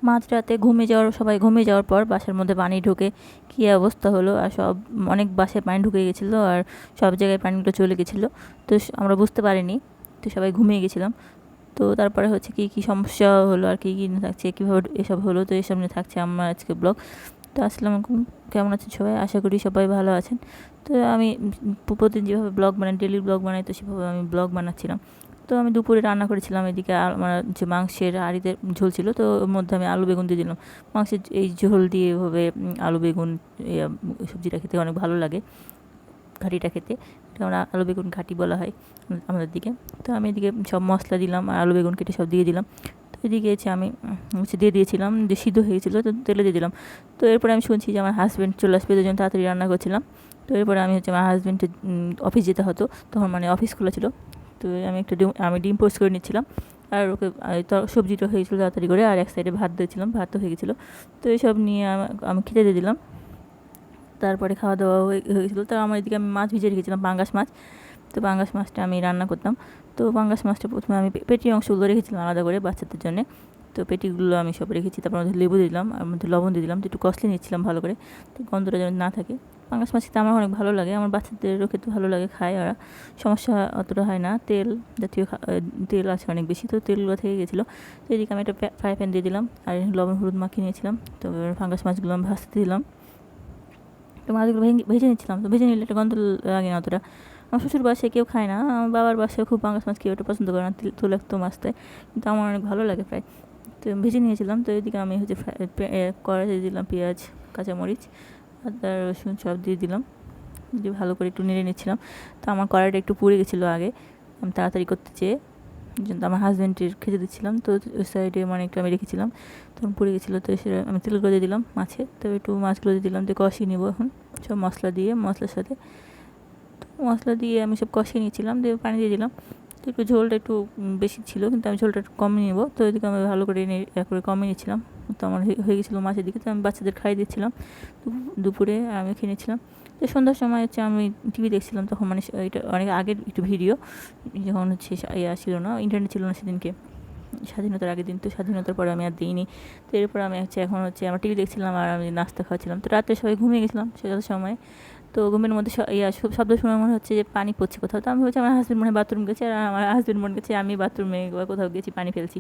মাঝরাতে সবাই ঘুমিয়ে যাওয়ার পর বাসার মধ্যে পানি ঢুকে কী অবস্থা হলো, আর অনেক বাসায় পানি ঢুকে গেছিলো আর সব জায়গায় পানিগুলো চলে গেছিলো। তো আমরা বুঝতে পারিনি, তো সবাই ঘুমিয়ে গেছিলাম। তো তারপরে হচ্ছে কী সমস্যা হলো আর কী না থাকছে, কীভাবে এসব হলো, তো এসব নিয়ে থাকছে আমার আজকে ব্লগ। তো আসসালামু আলাইকুম, কেমন আছেন সবাই? আশা করি সবাই ভালো আছেন। তো আমি প্রতিদিন যেভাবে ব্লগ বানাই, ডেলি ব্লগ বানাই, তো সেভাবে আমি ব্লগ বানাচ্ছিলাম। তো আমি দুপুরে রান্না করেছিলাম, এদিকে আমার যে মাংসের হাঁড়িতে ঝোল ছিল, তো ওর মধ্যে আমি আলু বেগুন দিয়ে দিলাম। মাংসের এই ঝোল দিয়ে এভাবে আলু বেগুন সবজিটা খেতে অনেক ভালো লাগে, ঘাটিটা খেতে। এটা আমরা আলু বেগুন ঘাটি বলা হয় আমাদের দিকে। তো আমি এদিকে সব মশলা দিলাম আর আলু বেগুন কেটে সব দিয়ে দিলাম। তো এদিকে আমি দিয়ে দিয়েছিলাম, যে সিদ্ধ হয়ে গেছিলো, তো তেলে দিয়ে দিলাম। তো এরপরে আমি শুনছি যে আমার হাজব্যান্ড চলে আসবে, ওই জন্য তাড়াতাড়ি রান্না করছিলাম। তো এরপরে আমি আমার হাজব্যান্ডের অফিস যেতে হতো, তখন অফিস খোলা ছিল। তো আমি ডিম পোস্ট করে নিচ্ছিলাম, আর ওকে সবজিটা হয়েছিল তাড়াতাড়ি করে, আর এক সাইডে ভাত দিয়েছিলাম, ভাত তো হয়ে গেছিলো। তো এইসব নিয়ে আমি খেতে দিয়ে দিলাম। তারপরে খাওয়া দাওয়া হয়ে গেছিলো। তো আমার এদিকে আমি মাছ ভিজিয়ে রেখেছিলাম, পাঙ্গাস মাছ। তো পাঙ্গাস মাছটা আমি রান্না করতাম। তো পাঙ্গাস মাছটা প্রথমে আমি পেটির অংশগুলো রেখেছিলাম আলাদা করে বাচ্চাদের জন্য। তো পেটিগুলো আমি সব রেখেছি, তারপর মধ্যে লেবু দিলাম, আর মধ্যে লবণ দিয়ে দিলাম, তো একটু কষলে নিচ্ছিলাম ভালো করে, তো গন্ধটা যেন না থাকে। পাঙ্গাস মাছ খেতে আমার অনেক ভালো লাগে, আমার বাচ্চাদেরও খেতে ভালো লাগে, খায় ওরা, সমস্যা অতটা হয় না। তেল জাতীয় তেল আছে অনেক বেশি, তো তেলগুলো থেকে গেছিলো। তো এদিকে আমি একটা ফ্রাই প্যান দিয়ে দিলাম, আর লবণ হলুদ মাখিয়ে নিয়েছিলাম। তো পাঙ্গাস মাছগুলো আমি ভাজতে দিলাম। তো মাছগুলো ভেজে নিচ্ছিলাম, তো ভেজে নিলে একটা গন্ধ লাগে না অতটা। আমার শ্বশুর বাসায় কেউ খায় না, আমার বাবার বাসায় খুব পাঙ্গাস মাছ কেউ ওটা পছন্দ করে না, তৈলাক্ত মাছটায়, কিন্তু আমার অনেক ভালো লাগে প্রায়। তো ভেজে নিয়েছিলাম। তো এদিকে আমি কড়াইতে দিলাম পেঁয়াজ, কাঁচামরিচ, আদা রসুন সব দিয়ে দিলাম, দিয়ে ভালো করে একটু নেড়ে নিচ্ছিলাম। তো আমার কড়াইটা একটু পুড়ে গেছিলো আগে, আমি তাড়াতাড়ি করতে চেয়ে জন্য আমার হাজব্যান্ডের খেতে দিচ্ছিলাম। তো ওই সাইডে একটু আমি রেখেছিলাম, তখন পুড়ে গেছিলো। তো সেটা আমি তেলগুলো দিয়ে দিলাম মাছে, তো একটু মাছগুলো দিয়ে দিলাম, দিয়ে কষিয়ে নেবো এখন সব মশলা দিয়ে, মশলার সাথে। তো মশলা দিয়ে আমি সব কষিয়ে নিয়েছিলাম, দিয়ে পানি দিয়ে দিলাম। তো একটু ঝোলটা একটু বেশি ছিল, কিন্তু আমি ঝোলটা একটু কমিয়ে নেবো। তো এদিকে আমি ভালো করে কমিয়ে নিচ্ছিলাম। তো আমার হয়ে গেছিলো মাছের দিকে, তো আমি বাচ্চাদের খাইয়ে দিচ্ছিলাম দুপুরে, আমি খেয়ে নিচ্ছিলাম। তো সন্ধ্যার সময় আমি টিভি দেখছিলাম, তখন এটা অনেক আগের একটু ভিডিও, যখন ছিল না, ইন্টারনেট ছিল না সেদিনকে, স্বাধীনতার আগের দিন। তো স্বাধীনতার পরে আমি আর দিইনি। তো এরপর আমি এখন আমার টিভি দেখছিলাম, আর আমি নাস্তা খাওয়াচ্ছিলাম। তো রাতে সবাই ঘুমিয়ে গেছিলাম সেটার সময়। তো ঘুমের মধ্যে শব্দ শুনে মনে হচ্ছে যে পানি পড়ছে কোথাও। তো আমি হচ্ছে আমার হাজব্যান্ড মনে হয় বাথরুম গেছে, আর আমার হাজব্যান্ড মনে গেছে আমি বাথরুমে বা কোথাও গেছি, পানি ফেলছি।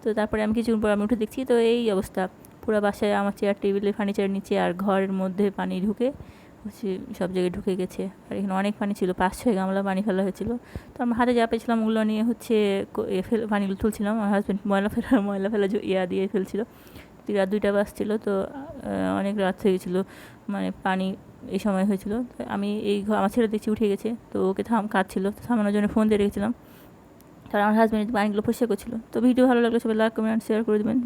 তো তারপরে আমি কিছুক্ষণ পর আমি উঠে দেখছি, তো এই অবস্থা, পুরো বাসায় আমার চেয়ার টেবিলে ফার্নিচার নিচে আর ঘরের মধ্যে পানি ঢুকে সব জায়গায় ঢুকে গেছে। আর এখানে অনেক পানি ছিল, 5-6 গামলা পানি ফেলা হয়েছিল। তো আমার হাতে যা পেয়েছিলাম ওগুলো নিয়ে পানিগুলো তুলছিলাম। আমার হাজব্যান্ড ময়লা ফেলা দিয়ে ফেলছিল। রাত 2টা বাজছিল। তো অনেক রাত হয়ে গেছিলো, পানি এই সময় হয়েছিল। আমি আমার ছেলে দেখছি উঠে গেছে, তো ওকে কাঁদছিল, তো থামানোর জন্য ফোন দিয়ে রেখেছিলাম। তার আমার হাজব্যান্ড পানিগুলো পরিষ্কার করছিল। তো ভিডিও ভালো লাগলে সবাই লাইক কমেন্ট শেয়ার করে দেবেন।